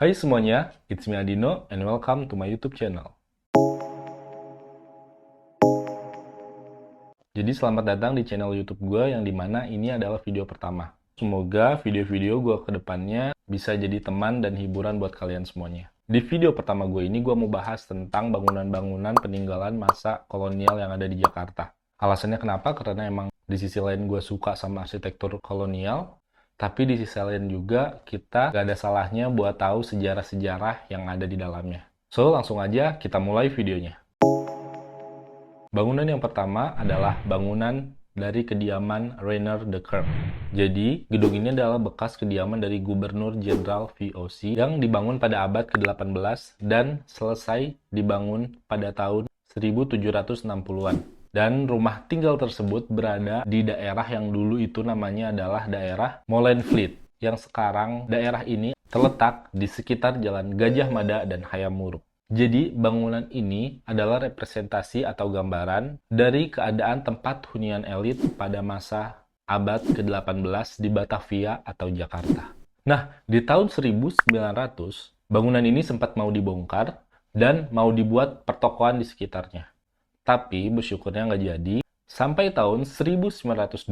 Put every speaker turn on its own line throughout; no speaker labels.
Hai semuanya, it's me Adino and welcome to my YouTube channel. Jadi selamat datang di channel YouTube gue yang dimana ini adalah video pertama. Semoga video-video gue ke depannya bisa jadi teman dan hiburan buat kalian semuanya. Di video pertama gue ini gue mau bahas tentang bangunan-bangunan peninggalan masa kolonial yang ada di Jakarta. Alasannya kenapa? Karena emang di sisi lain gue suka sama arsitektur kolonial, tapi di sisi lain juga kita gak ada salahnya buat tahu sejarah-sejarah yang ada di dalamnya. So, langsung aja kita mulai videonya. Bangunan yang pertama adalah bangunan dari kediaman Rainer de Kerk. Jadi, gedung ini adalah bekas kediaman dari Gubernur Jenderal VOC yang dibangun pada abad ke-18 dan selesai dibangun pada tahun 1760-an. Dan rumah tinggal tersebut berada di daerah yang dulu itu namanya adalah daerah Molenvliet, yang sekarang daerah ini terletak di sekitar Jalan Gajah Mada dan Hayam Wuruk. Jadi, bangunan ini adalah representasi atau gambaran dari keadaan tempat hunian elit pada masa abad ke-18 di Batavia atau Jakarta. Nah, di tahun 1900, bangunan ini sempat mau dibongkar dan mau dibuat pertokoan di sekitarnya. Tapi, bersyukurnya nggak jadi. Sampai tahun 1925,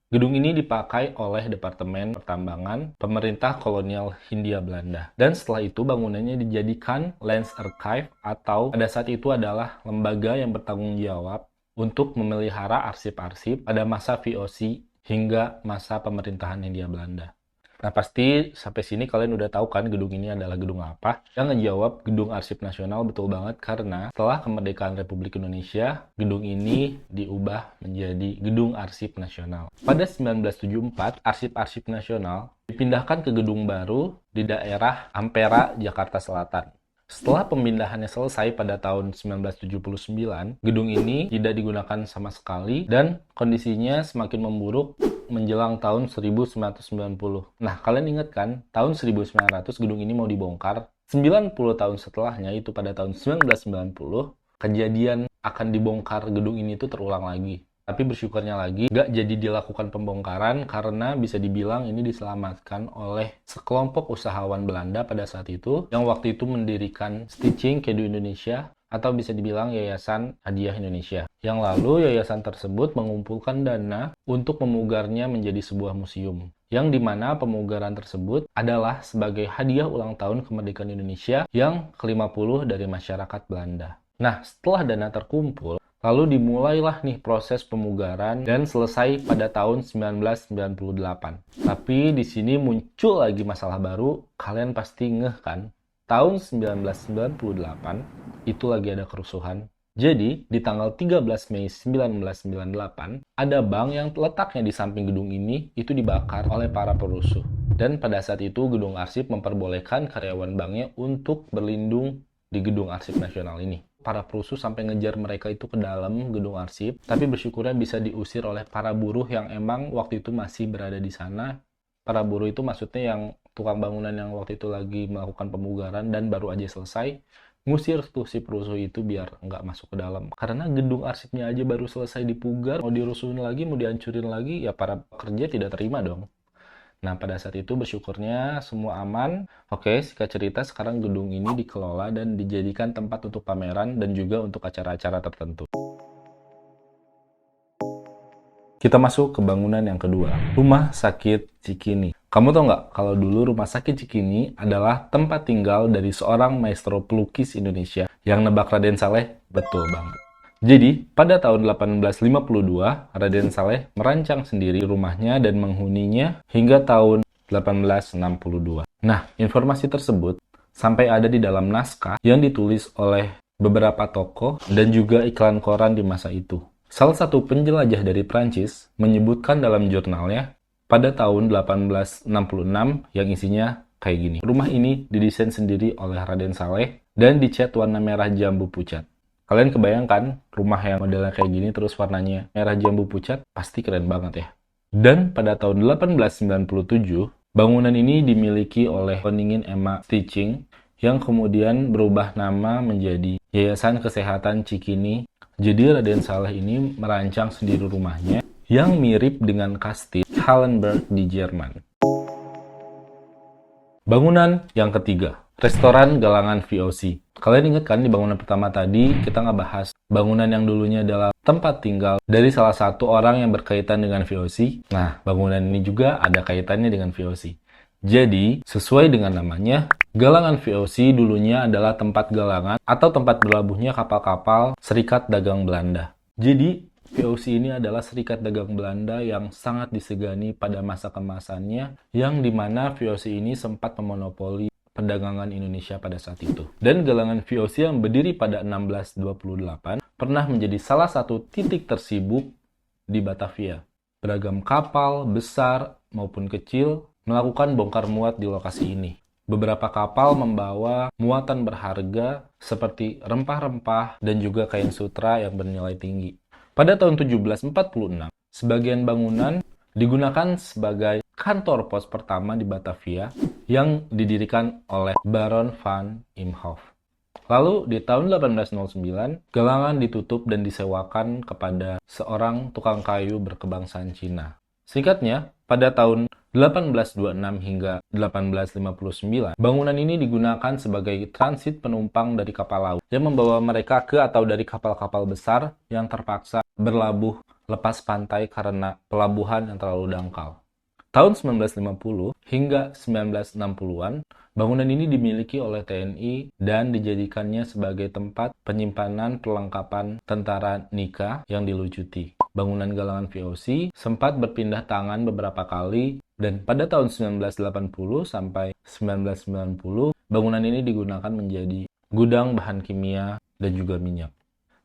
gedung ini dipakai oleh Departemen Pertambangan Pemerintah Kolonial Hindia Belanda. Dan setelah itu bangunannya dijadikan Landsarchive atau pada saat itu adalah lembaga yang bertanggung jawab untuk memelihara arsip-arsip pada masa VOC hingga masa pemerintahan Hindia Belanda. Nah, pasti sampai sini kalian udah tahu kan gedung ini adalah gedung apa? Yang ngejawab Gedung Arsip Nasional betul banget karena setelah kemerdekaan Republik Indonesia, gedung ini diubah menjadi Gedung Arsip Nasional. Pada 1974, Arsip-Arsip Nasional dipindahkan ke gedung baru di daerah Ampera, Jakarta Selatan. Setelah pemindahannya selesai pada tahun 1979, gedung ini tidak digunakan sama sekali dan kondisinya semakin memburuk menjelang tahun 1990. Nah, kalian ingat kan, tahun 1900 gedung ini mau dibongkar. 90 tahun setelahnya, itu pada tahun 1990, kejadian akan dibongkar gedung ini tuh terulang lagi. Tapi bersyukurnya lagi, nggak jadi dilakukan pembongkaran karena bisa dibilang ini diselamatkan oleh sekelompok usahawan Belanda pada saat itu yang waktu itu mendirikan Stichting Kedu Indonesia atau bisa dibilang Yayasan Hadiah Indonesia. Yang lalu yayasan tersebut mengumpulkan dana untuk memugarnya menjadi sebuah museum. Yang dimana pemugaran tersebut adalah sebagai hadiah ulang tahun kemerdekaan Indonesia yang ke-50 dari masyarakat Belanda. Nah, setelah dana terkumpul, lalu dimulailah nih proses pemugaran dan selesai pada tahun 1998. Tapi di sini muncul lagi masalah baru, kalian pasti ngeh kan? Tahun 1998 itu lagi ada kerusuhan. Jadi, di tanggal 13 Mei 1998, ada bank yang letaknya di samping gedung ini itu dibakar oleh para perusuh. Dan pada saat itu gedung arsip memperbolehkan karyawan banknya untuk berlindung di gedung arsip nasional ini. Para perusuh sampai ngejar mereka itu ke dalam gedung arsip, tapi bersyukurnya bisa diusir oleh para buruh yang emang waktu itu masih berada di sana. Para buruh itu maksudnya yang tukang bangunan yang waktu itu lagi melakukan pemugaran dan baru aja selesai, ngusir tuh si perusuh itu biar nggak masuk ke dalam. Karena gedung arsipnya aja baru selesai dipugar, mau dirusuhin lagi, mau dihancurin lagi, ya para pekerja tidak terima dong. Nah, pada saat itu bersyukurnya semua aman. Oke, singkat cerita sekarang gedung ini dikelola dan dijadikan tempat untuk pameran dan juga untuk acara-acara tertentu. Kita masuk ke bangunan yang kedua, Rumah Sakit Cikini. Kamu tahu nggak kalau dulu Rumah Sakit Cikini adalah tempat tinggal dari seorang maestro pelukis Indonesia yang nebak Raden Saleh? Betul banget. Jadi, pada tahun 1852, Raden Saleh merancang sendiri rumahnya dan menghuninya hingga tahun 1862. Nah, informasi tersebut sampai ada di dalam naskah yang ditulis oleh beberapa tokoh dan juga iklan koran di masa itu. Salah satu penjelajah dari Prancis menyebutkan dalam jurnalnya pada tahun 1866 yang isinya kayak gini. Rumah ini didesain sendiri oleh Raden Saleh dan dicat warna merah jambu pucat. Kalian kebayangkan rumah yang modelnya kayak gini terus warnanya merah jambu pucat? Pasti keren banget ya. Dan pada tahun 1897, bangunan ini dimiliki oleh Koningin Emma Stichting yang kemudian berubah nama menjadi Yayasan Kesehatan Cikini. Jadi Raden Saleh ini merancang sendiri rumahnya yang mirip dengan kastil Hallenberg di Jerman. Bangunan yang ketiga, restoran Galangan VOC. Kalian ingat kan di bangunan pertama tadi kita ngebahas bangunan yang dulunya adalah tempat tinggal dari salah satu orang yang berkaitan dengan VOC? Nah, bangunan ini juga ada kaitannya dengan VOC. Jadi, sesuai dengan namanya, Galangan VOC dulunya adalah tempat galangan atau tempat berlabuhnya kapal-kapal Serikat Dagang Belanda. Jadi, VOC ini adalah Serikat Dagang Belanda yang sangat disegani pada masa kemasannya, yang dimana VOC ini sempat memonopoli perdagangan Indonesia pada saat itu. Dan Galangan VOC yang berdiri pada 1628 pernah menjadi salah satu titik tersibuk di Batavia. Beragam kapal, besar maupun kecil, melakukan bongkar muat di lokasi ini. Beberapa kapal membawa muatan berharga seperti rempah-rempah dan juga kain sutra yang bernilai tinggi. Pada tahun 1746, sebagian bangunan digunakan sebagai kantor pos pertama di Batavia yang didirikan oleh Baron van Imhoff. Lalu di tahun 1809, Galangan ditutup dan disewakan kepada seorang tukang kayu berkebangsaan Cina. Singkatnya, pada tahun 1826 hingga 1859, bangunan ini digunakan sebagai transit penumpang dari kapal laut yang membawa mereka ke atau dari kapal-kapal besar yang terpaksa berlabuh lepas pantai karena pelabuhan yang terlalu dangkal. Tahun 1950 hingga 1960-an, bangunan ini dimiliki oleh TNI dan dijadikannya sebagai tempat penyimpanan perlengkapan tentara Nika yang dilucuti. Bangunan Galangan VOC sempat berpindah tangan beberapa kali dan pada tahun 1980 sampai 1990, bangunan ini digunakan menjadi gudang bahan kimia dan juga minyak.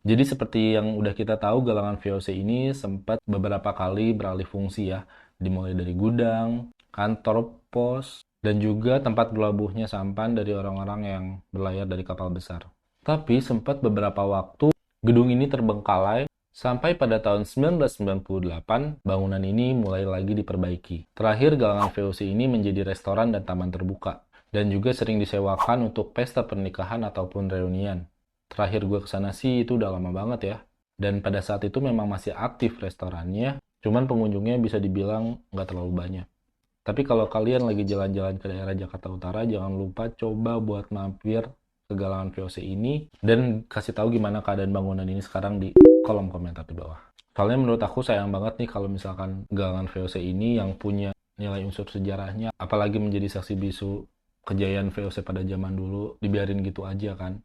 Jadi seperti yang udah kita tahu, Galangan VOC ini sempat beberapa kali beralih fungsi ya, dimulai dari gudang, kantor pos, dan juga tempat berlabuhnya sampan dari orang-orang yang berlayar dari kapal besar. Tapi sempat beberapa waktu gedung ini terbengkalai sampai pada tahun 1998 bangunan ini mulai lagi diperbaiki. Terakhir Galangan VOC ini menjadi restoran dan taman terbuka dan juga sering disewakan untuk pesta pernikahan ataupun reunian. Terakhir gue kesana sih itu udah lama banget ya. Dan pada saat itu memang masih aktif restorannya, cuman pengunjungnya bisa dibilang nggak terlalu banyak. Tapi kalau kalian lagi jalan-jalan ke daerah Jakarta Utara, jangan lupa coba buat mampir ke Galangan VOC ini dan kasih tahu gimana keadaan bangunan ini sekarang di kolom komentar di bawah. Soalnya menurut aku sayang banget nih kalau misalkan Galangan VOC ini yang punya nilai unsur sejarahnya, apalagi menjadi saksi bisu kejayaan VOC pada zaman dulu, dibiarin gitu aja kan.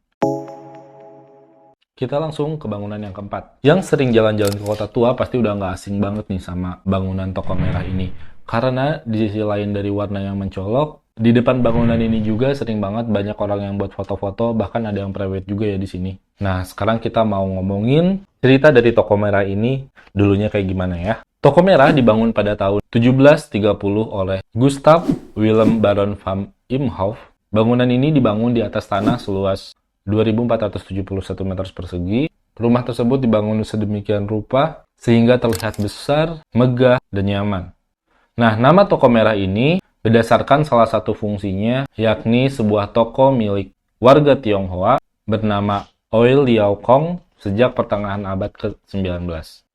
Kita langsung ke bangunan yang keempat. Yang sering jalan-jalan ke kota tua pasti udah nggak asing banget nih sama bangunan toko merah ini. Karena di sisi lain dari warna yang mencolok, di depan bangunan ini juga sering banget banyak orang yang buat foto-foto, bahkan ada yang private juga ya di sini. Nah, sekarang kita mau ngomongin cerita dari toko merah ini dulunya kayak gimana ya. Toko merah dibangun pada tahun 1730 oleh Gustav Willem Baron van Imhoff. Bangunan ini dibangun di atas tanah seluas 2.471 meter persegi. Rumah tersebut dibangun sedemikian rupa sehingga terlihat besar, megah, dan nyaman. Nah, nama toko merah ini berdasarkan salah satu fungsinya, yakni sebuah toko milik warga Tionghoa bernama Oil Liao Kong sejak pertengahan abad ke-19.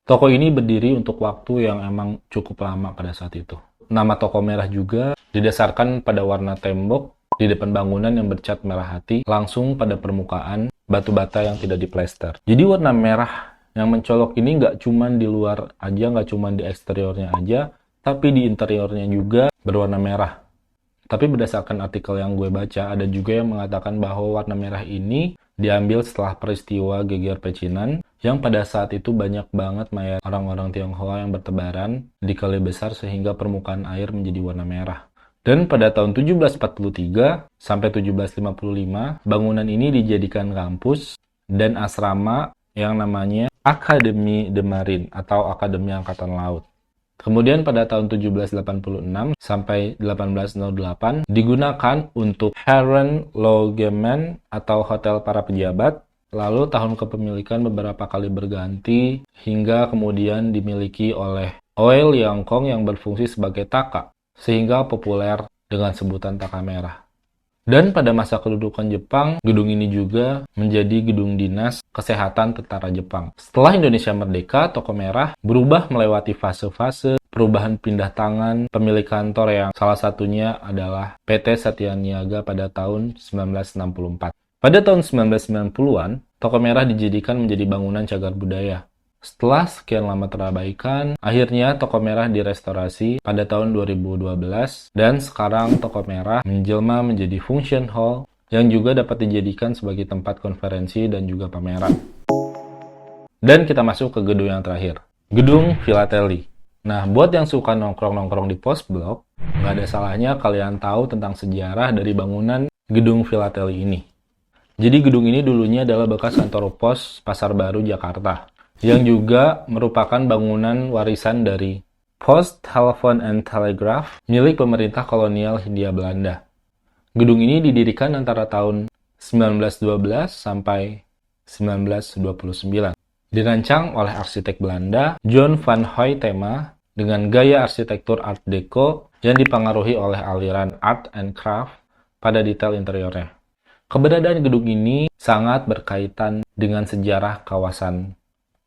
Toko ini berdiri untuk waktu yang emang cukup lama pada saat itu. Nama toko merah juga didasarkan pada warna tembok di depan bangunan yang bercat merah hati langsung pada permukaan batu bata yang tidak diplester. Jadi warna merah yang mencolok ini nggak cuma di luar aja, nggak cuma di eksteriornya aja, tapi di interiornya juga berwarna merah. Tapi berdasarkan artikel yang gue baca, ada juga yang mengatakan bahwa warna merah ini diambil setelah peristiwa geger pecinan, yang pada saat itu banyak banget mayat orang-orang Tionghoa yang bertebaran di kali besar sehingga permukaan air menjadi warna merah. Dan pada tahun 1743 sampai 1755, bangunan ini dijadikan kampus dan asrama yang namanya Akademi de Marine atau Akademi Angkatan Laut. Kemudian pada tahun 1786 sampai 1808 digunakan untuk Herren Logement atau hotel para pejabat. Lalu tahun kepemilikan beberapa kali berganti hingga kemudian dimiliki oleh Oil Liao Kong yang berfungsi sebagai taka, sehingga populer dengan sebutan taka merah. Dan pada masa kedudukan Jepang, gedung ini juga menjadi gedung dinas kesehatan tentara Jepang. Setelah Indonesia merdeka, Toko Merah berubah melewati fase-fase perubahan pindah tangan pemilik kantor yang salah satunya adalah PT Satya Niaga pada tahun 1964. Pada tahun 1990-an, Toko Merah dijadikan menjadi bangunan cagar budaya. Setelah sekian lama terabaikan, akhirnya Toko Merah direstorasi pada tahun 2012 dan sekarang Toko Merah menjelma menjadi function hall yang juga dapat dijadikan sebagai tempat konferensi dan juga pameran. Dan kita masuk ke gedung yang terakhir, Gedung Philately. Nah, buat yang suka nongkrong-nongkrong di Post Blok, nggak ada salahnya kalian tahu tentang sejarah dari bangunan Gedung Philately ini. Jadi gedung ini dulunya adalah bekas kantor pos Pasar Baru, Jakarta, yang juga merupakan bangunan warisan dari Post Telephone and Telegraph milik pemerintah kolonial Hindia Belanda. Gedung ini didirikan antara tahun 1912 sampai 1929. Dirancang oleh arsitek Belanda John van Hoytema dengan gaya arsitektur Art Deco yang dipengaruhi oleh aliran art and craft pada detail interiornya. Keberadaan gedung ini sangat berkaitan dengan sejarah kawasan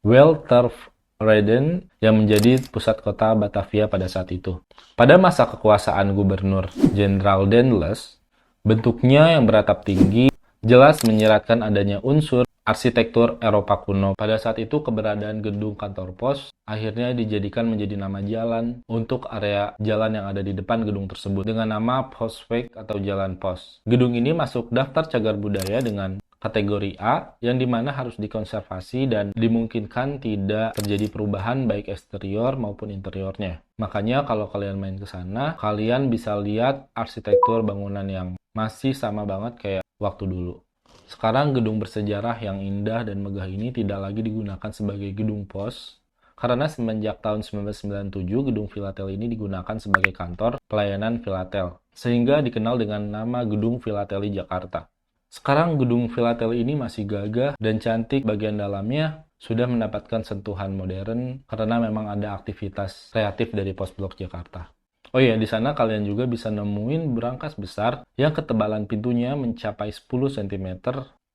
Weltervreden yang menjadi pusat kota Batavia pada saat itu. Pada masa kekuasaan Gubernur Jenderal Daendels, bentuknya yang beratap tinggi jelas menyiratkan adanya unsur arsitektur Eropa kuno. Pada saat itu keberadaan gedung kantor pos akhirnya dijadikan menjadi nama jalan untuk area jalan yang ada di depan gedung tersebut dengan nama Postweg atau Jalan Pos. Gedung ini masuk daftar cagar budaya dengan kategori A yang dimana harus dikonservasi dan dimungkinkan tidak terjadi perubahan baik eksterior maupun interiornya. Makanya kalau kalian main ke sana, kalian bisa lihat arsitektur bangunan yang masih sama banget kayak waktu dulu. Sekarang gedung bersejarah yang indah dan megah ini tidak lagi digunakan sebagai gedung pos, karena semenjak tahun 1997 gedung Philately ini digunakan sebagai kantor pelayanan Philatel, sehingga dikenal dengan nama Gedung Philately Jakarta. Sekarang gedung Philately ini masih gagah dan cantik, bagian dalamnya sudah mendapatkan sentuhan modern karena memang ada aktivitas kreatif dari Post Blok Jakarta. Oh iya, di sana kalian juga bisa nemuin brankas besar yang ketebalan pintunya mencapai 10 cm.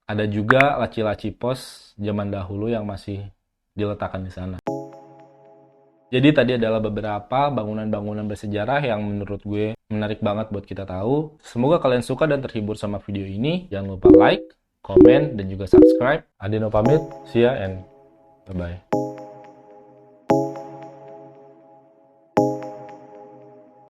Ada juga laci-laci pos zaman dahulu yang masih diletakkan di sana. Jadi tadi adalah beberapa bangunan-bangunan bersejarah yang menurut gue menarik banget buat kita tahu. Semoga kalian suka dan terhibur sama video ini. Jangan lupa like, komen, dan juga subscribe. Adino pamit, see ya and bye-bye.